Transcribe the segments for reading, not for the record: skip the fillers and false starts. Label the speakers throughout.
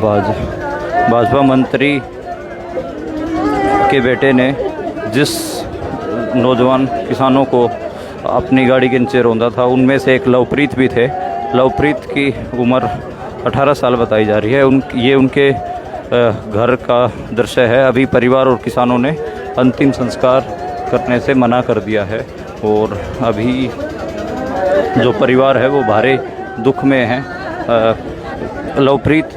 Speaker 1: भाजपा मंत्री के बेटे ने जिस नौजवान किसानों को अपनी गाड़ी के नीचे रौंदा था, उनमें से एक लवप्रीत भी थे। लवप्रीत की उम्र 18 साल बताई जा रही है। ये उनके घर का दृश्य है। अभी परिवार और किसानों ने अंतिम संस्कार करने से मना कर दिया है और अभी जो परिवार है वो भारी दुख में है। लवप्रीत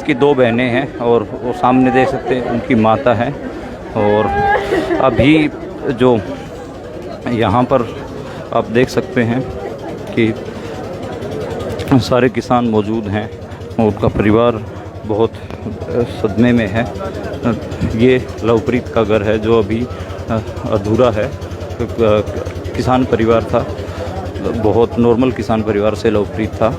Speaker 1: की दो बहनें हैं और वो सामने देख सकते हैं उनकी माता है। और अभी जो यहाँ पर आप देख सकते हैं कि सारे किसान मौजूद हैं और उनका परिवार बहुत सदमे में है। ये लवप्रीत का घर है जो अभी अधूरा है। किसान परिवार था, बहुत नॉर्मल किसान परिवार से लवप्रीत था।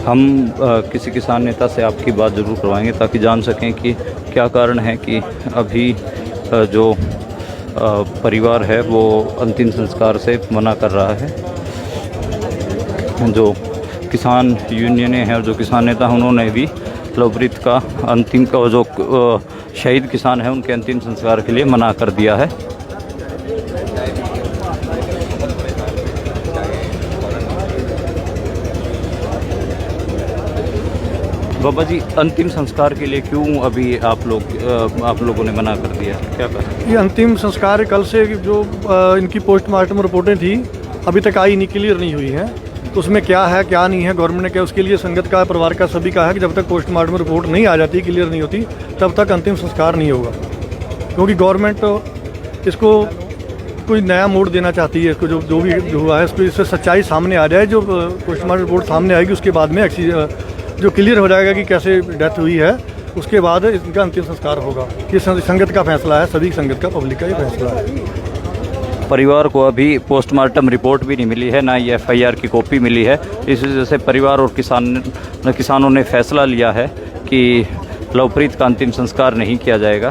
Speaker 1: हम किसी किसान नेता से आपकी बात ज़रूर करवाएंगे ताकि जान सकें कि क्या कारण है कि अभी जो परिवार है वो अंतिम संस्कार से मना कर रहा है। जो किसान यूनियनें हैं और जो किसान नेता हैं उन्होंने भी लवप्रीत का अंतिम का जो शहीद किसान है उनके अंतिम संस्कार के लिए मना कर दिया है। बाबा जी, अंतिम संस्कार के लिए क्यों अभी आप लोगों ने मना कर दिया, क्या कहा?
Speaker 2: ये अंतिम संस्कार कल से जो इनकी पोस्टमार्टम रिपोर्टें थी अभी तक आई नहीं, क्लियर नहीं हुई हैं। तो उसमें क्या है क्या नहीं है, गवर्नमेंट ने क्या, उसके लिए संगत का, परिवार का, सभी का है कि जब तक पोस्टमार्टम रिपोर्ट नहीं आ जाती, क्लियर नहीं होती, तब तक अंतिम संस्कार नहीं होगा। क्योंकि गवर्नमेंट इसको कोई नया मोड़ देना चाहती है। इसको जो भी हुआ है, इसको इससे सच्चाई सामने आ जाए। जो पोस्टमार्टम रिपोर्ट सामने आएगी उसके बाद में जो क्लियर हो जाएगा कि कैसे डेथ हुई है, उसके बाद इनका अंतिम संस्कार होगा। ये संगत का फैसला है, सभी संगत का, पब्लिक का ये फैसला है।
Speaker 1: परिवार को अभी पोस्टमार्टम रिपोर्ट भी नहीं मिली है, ना ये FIR की कॉपी मिली है। इस वजह से परिवार और किसानों ने फैसला लिया है कि लवप्रीत का अंतिम संस्कार नहीं किया जाएगा।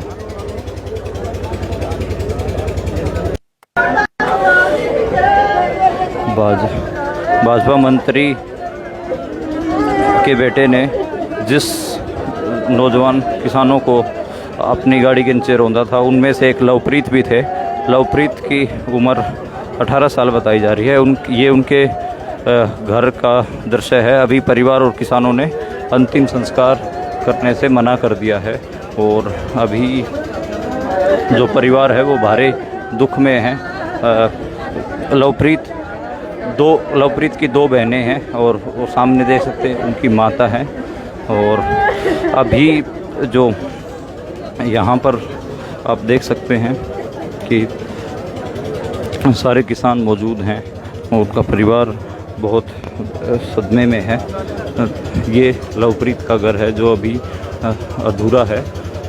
Speaker 1: भाजपा मंत्री के बेटे ने जिस नौजवान किसानों को अपनी गाड़ी के नीचे रौंदा था, उनमें से एक लवप्रीत भी थे। लवप्रीत की उम्र 18 साल बताई जा रही है। ये उनके घर का दृश्य है। अभी परिवार और किसानों ने अंतिम संस्कार करने से मना कर दिया है और अभी जो परिवार है वो भारी दुख में है। लवप्रीत की दो बहनें हैं और वो सामने देख सकते हैं उनकी माता है। और अभी जो यहाँ पर आप देख सकते हैं कि सारे किसान मौजूद हैं और उनका परिवार बहुत सदमे में है। ये लवप्रीत का घर है जो अभी अधूरा है।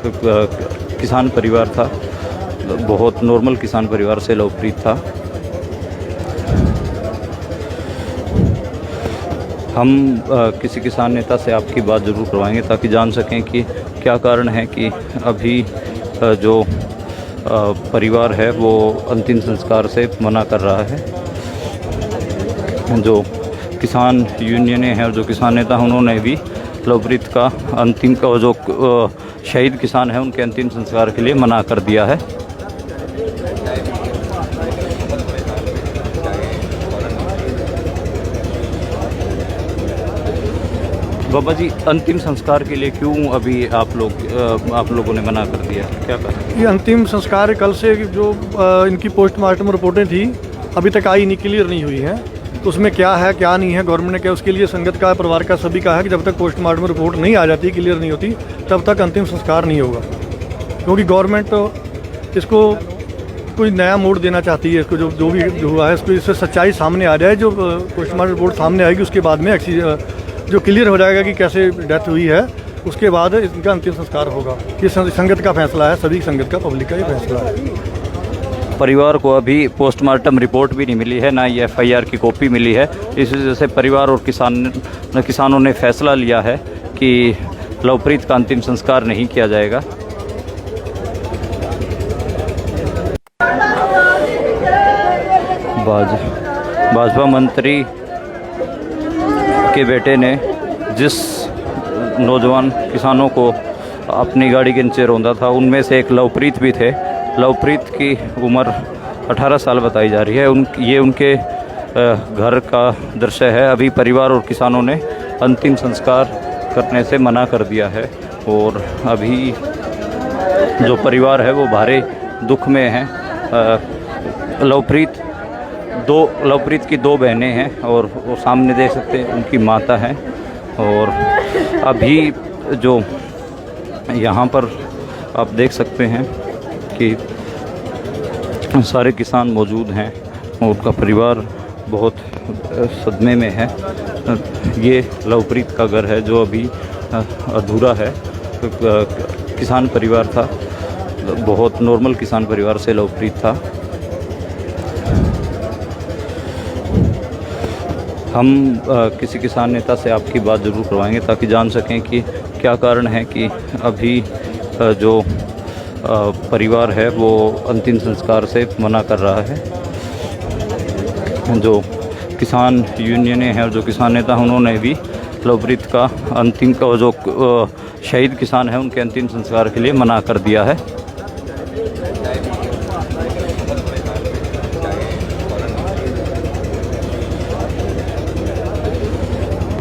Speaker 1: किसान परिवार था, बहुत नॉर्मल किसान परिवार से लवप्रीत था। हम किसी किसान नेता से आपकी बात ज़रूर करवाएंगे ताकि जान सकें कि क्या कारण है कि अभी जो परिवार है वो अंतिम संस्कार से मना कर रहा है। जो किसान यूनियनें हैं और जो किसान नेता हैं उन्होंने भी लवप्रीत का अंतिम का जो शहीद किसान है उनके अंतिम संस्कार के लिए मना कर दिया है। बाबा जी, अंतिम संस्कार के लिए क्यों अभी आप लोगों ने मना कर दिया, क्या कहा?
Speaker 2: ये अंतिम संस्कार कल से जो इनकी पोस्टमार्टम रिपोर्टें थी अभी तक आई नहीं, क्लियर नहीं हुई हैं। तो उसमें क्या है क्या नहीं है, गवर्नमेंट ने क्या, उसके लिए संगत का, परिवार का, सभी का है कि जब तक पोस्टमार्टम रिपोर्ट नहीं आ जाती, क्लियर नहीं होती, तब तक अंतिम संस्कार नहीं होगा। क्योंकि गवर्नमेंट इसको कोई नया मोड़ देना चाहती है। इसको जो भी हुआ है, इसको इससे सच्चाई सामने आ जाए। जो पोस्टमार्टम रिपोर्ट सामने आएगी उसके बाद में जो क्लियर हो जाएगा कि कैसे डेथ हुई है, उसके बाद इनका अंतिम संस्कार होगा। ये संगत का फैसला है, सभी संगत का, पब्लिक का ये फैसला है।
Speaker 1: परिवार को अभी पोस्टमार्टम रिपोर्ट भी नहीं मिली है, ना ये FIR की कॉपी मिली है। इस वजह से परिवार और किसानों ने फैसला लिया है कि लवप्रीत का अंतिम संस्कार नहीं किया जाएगा। भाजपा मंत्री के बेटे ने जिस नौजवान किसानों को अपनी गाड़ी के नीचे रौंदा था, उनमें से एक लवप्रीत भी थे। लवप्रीत की उम्र 18 साल बताई जा रही है। ये उनके घर का दृश्य है। अभी परिवार और किसानों ने अंतिम संस्कार करने से मना कर दिया है और अभी जो परिवार है वो भारी दुख में है। लवप्रीत की दो बहनें हैं और वो सामने देख सकते हैं उनकी माता है। और अभी जो यहाँ पर आप देख सकते हैं कि सारे किसान मौजूद हैं और उनका परिवार बहुत सदमे में है। ये लवप्रीत का घर है जो अभी अधूरा है। किसान परिवार था, बहुत नॉर्मल किसान परिवार से लवप्रीत था। हम किसी किसान नेता से आपकी बात ज़रूर करवाएंगे ताकि जान सकें कि क्या कारण है कि अभी जो परिवार है वो अंतिम संस्कार से मना कर रहा है। जो किसान यूनियनें हैं और जो किसान नेता हैं उन्होंने भी लवप्रीत का अंतिम का जो शहीद किसान है उनके अंतिम संस्कार के लिए मना कर दिया है।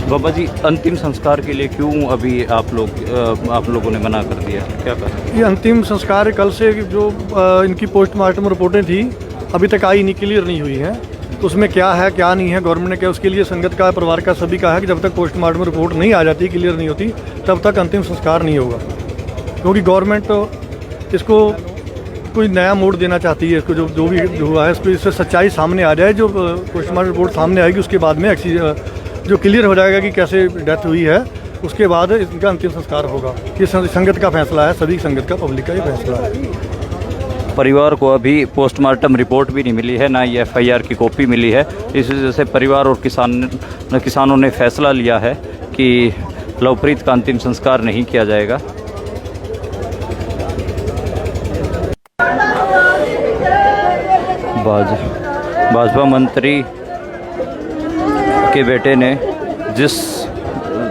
Speaker 1: बाबा जी, अंतिम संस्कार के लिए क्यों अभी आप लोगों ने मना कर दिया, क्या कहा?
Speaker 2: ये अंतिम संस्कार कल से जो इनकी पोस्टमार्टम रिपोर्टें थी अभी तक आई नहीं, क्लियर नहीं हुई हैं। तो उसमें क्या है क्या नहीं है, गवर्नमेंट ने क्या उसके लिए संगत का, परिवार का, सभी का है कि जब तक पोस्टमार्टम रिपोर्ट नहीं आ जाती, क्लियर नहीं होती, तब तक अंतिम संस्कार नहीं होगा। क्योंकि गवर्नमेंट इसको कोई नया मोड़ देना चाहती है। इसको जो भी हुआ है इसको, इससे सच्चाई सामने आ जाए। जो पोस्टमार्टम रिपोर्ट सामने आएगी उसके बाद में जो क्लियर हो जाएगा कि कैसे डेथ हुई है, उसके बाद इनका अंतिम संस्कार होगा। ये संगत का फैसला है, सभी संगत का, पब्लिक का ये फैसला है।
Speaker 1: परिवार को अभी पोस्टमार्टम रिपोर्ट भी नहीं मिली है, ना ये FIR की कॉपी मिली है। इस वजह से परिवार और किसानों ने फैसला लिया है कि लवप्रीत का अंतिम संस्कार नहीं किया जाएगा। भाजपा मंत्री के बेटे ने जिस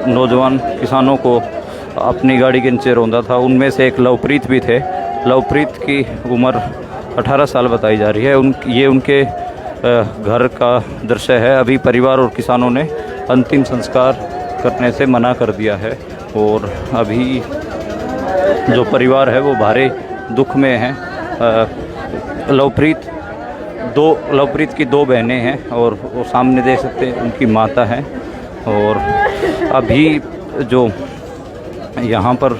Speaker 1: नौजवान किसानों को अपनी गाड़ी के नीचे रौंदा था, उनमें से एक लवप्रीत भी थे। लवप्रीत की उम्र 18 साल बताई जा रही है। ये उनके घर का दृश्य है। अभी परिवार और किसानों ने अंतिम संस्कार करने से मना कर दिया है और अभी जो परिवार है वो भारी दुख में है। लवप्रीत की दो बहनें हैं और वो सामने देख सकते हैं उनकी माता है। और अभी जो यहाँ पर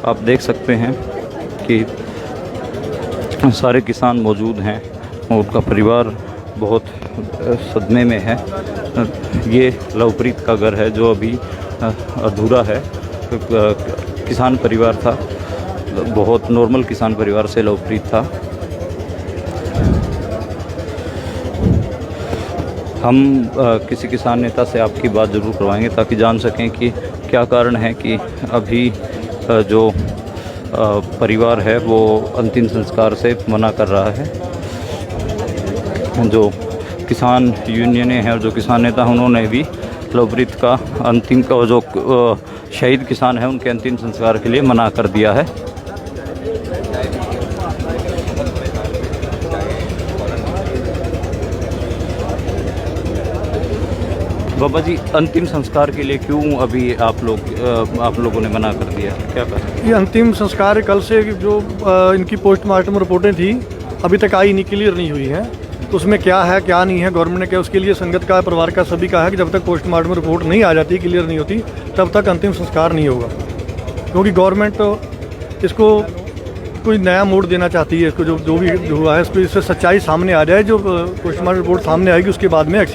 Speaker 1: आप देख सकते हैं कि सारे किसान मौजूद हैं और उनका परिवार बहुत सदमे में है। ये लवप्रीत का घर है जो अभी अधूरा है। किसान परिवार था, बहुत नॉर्मल किसान परिवार से लवप्रीत था। हम किसी किसान नेता से आपकी बात ज़रूर करवाएंगे ताकि जान सकें कि क्या कारण है कि अभी जो परिवार है वो अंतिम संस्कार से मना कर रहा है। जो किसान यूनियनें हैं और जो किसान नेता हैं उन्होंने भी लवप्रीत का अंतिम का जो शहीद किसान है उनके अंतिम संस्कार के लिए मना कर दिया है। बाबा जी, अंतिम संस्कार के लिए क्यों अभी आप लोगों ने मना कर दिया, क्या कहा?
Speaker 2: ये अंतिम संस्कार कल से जो इनकी पोस्टमार्टम रिपोर्टें थी अभी तक आई नहीं, क्लियर नहीं हुई हैं। तो उसमें क्या है क्या नहीं है, गवर्नमेंट ने क्या उसके लिए संगत का, परिवार का, सभी का है कि जब तक पोस्टमार्टम रिपोर्ट नहीं आ जाती, क्लियर नहीं होती, तब तक अंतिम संस्कार नहीं होगा। क्योंकि गवर्नमेंट इसको कोई नया मोड़ देना चाहती है। इसको जो भी हुआ है इसको, इससे सच्चाई सामने आ जाए। जो पोस्टमार्टम रिपोर्ट सामने आएगी उसके बाद में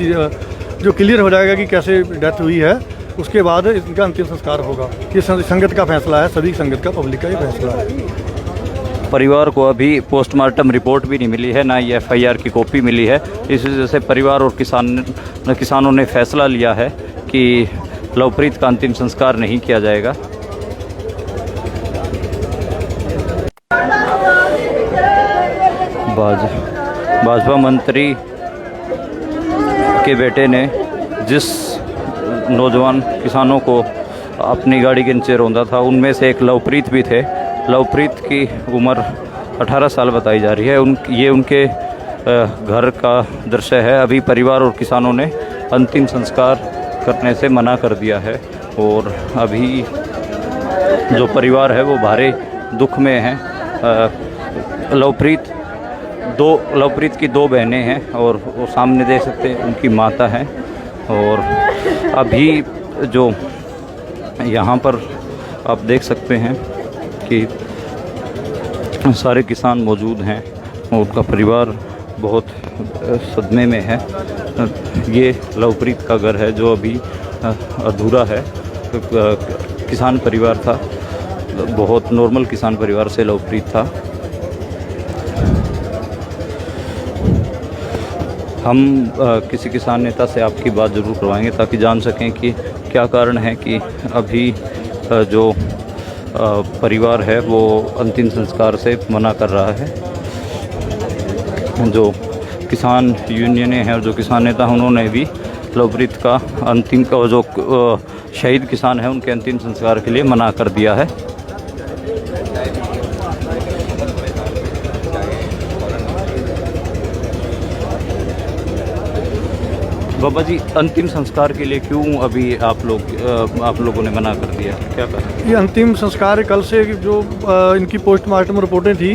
Speaker 2: जो क्लियर हो जाएगा कि कैसे डेथ हुई है, उसके बाद इनका अंतिम संस्कार होगा। ये संगत का फैसला है, सभी संगत का, पब्लिक का ये फैसला है।
Speaker 1: परिवार को अभी पोस्टमार्टम रिपोर्ट भी नहीं मिली है, ना ये FIR की कॉपी मिली है। इस वजह से परिवार और किसानों ने फैसला लिया है कि लवप्रीत का अंतिम संस्कार नहीं किया जाएगा। भाजपा मंत्री के बेटे ने जिस नौजवान किसानों को अपनी गाड़ी के नीचे रौंदा था। उनमें से एक लवप्रीत भी थे। लवप्रीत की उम्र 18 साल बताई जा रही है। ये उनके घर का दृश्य है। अभी परिवार और किसानों ने अंतिम संस्कार करने से मना कर दिया है और अभी जो परिवार है वो भारी दुख में है। लवप्रीत की दो बहनें हैं और वो सामने देख सकते हैं उनकी माता है। और अभी जो यहाँ पर आप देख सकते हैं कि सारे किसान मौजूद हैं और उनका परिवार बहुत सदमे में है। ये लवप्रीत का घर है जो अभी अधूरा है। किसान परिवार था, बहुत नॉर्मल किसान परिवार से लवप्रीत था। हम किसी किसान नेता से आपकी बात ज़रूर करवाएंगे ताकि जान सकें कि क्या कारण है कि अभी जो परिवार है वो अंतिम संस्कार से मना कर रहा है। जो किसान यूनियनें हैं और जो किसान नेता हैं उन्होंने भी लवप्रीत का अंतिम का जो शहीद किसान है उनके अंतिम संस्कार के लिए मना कर दिया है। बाबा जी, अंतिम संस्कार के लिए क्यों अभी आप लोगों ने मना कर दिया, क्या कहा?
Speaker 2: ये अंतिम संस्कार कल से जो इनकी पोस्टमार्टम रिपोर्टें थी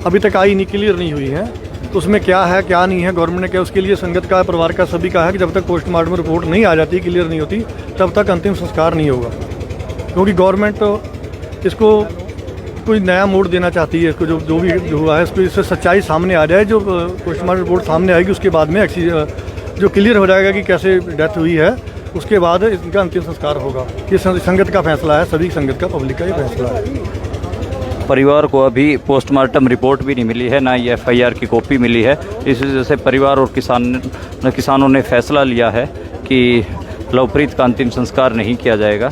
Speaker 2: अभी तक आई नहीं, क्लियर नहीं हुई हैं। तो उसमें क्या है क्या नहीं है, गवर्नमेंट ने क्या उसके लिए संगत का, परिवार का, सभी का है कि जब तक पोस्टमार्टम रिपोर्ट नहीं आ जाती, क्लियर नहीं होती, तब तक अंतिम संस्कार नहीं होगा। क्योंकि गवर्नमेंट इसको कोई नया मोड़ देना चाहती है। इसको जो भी हुआ है इसको, इससे सच्चाई सामने आ जाए। जो पोस्टमार्टम रिपोर्ट सामने आएगी उसके बाद में जो क्लियर हो जाएगा कि कैसे डेथ हुई है, उसके बाद इनका अंतिम संस्कार होगा। ये संगत का फैसला है, सभी संगत का, पब्लिक का ये फैसला है।
Speaker 1: परिवार को अभी पोस्टमार्टम रिपोर्ट भी नहीं मिली है, ना ही FIR की कॉपी मिली है। इस वजह से परिवार और किसानों ने फैसला लिया है कि लवप्रीत का अंतिम संस्कार नहीं किया जाएगा।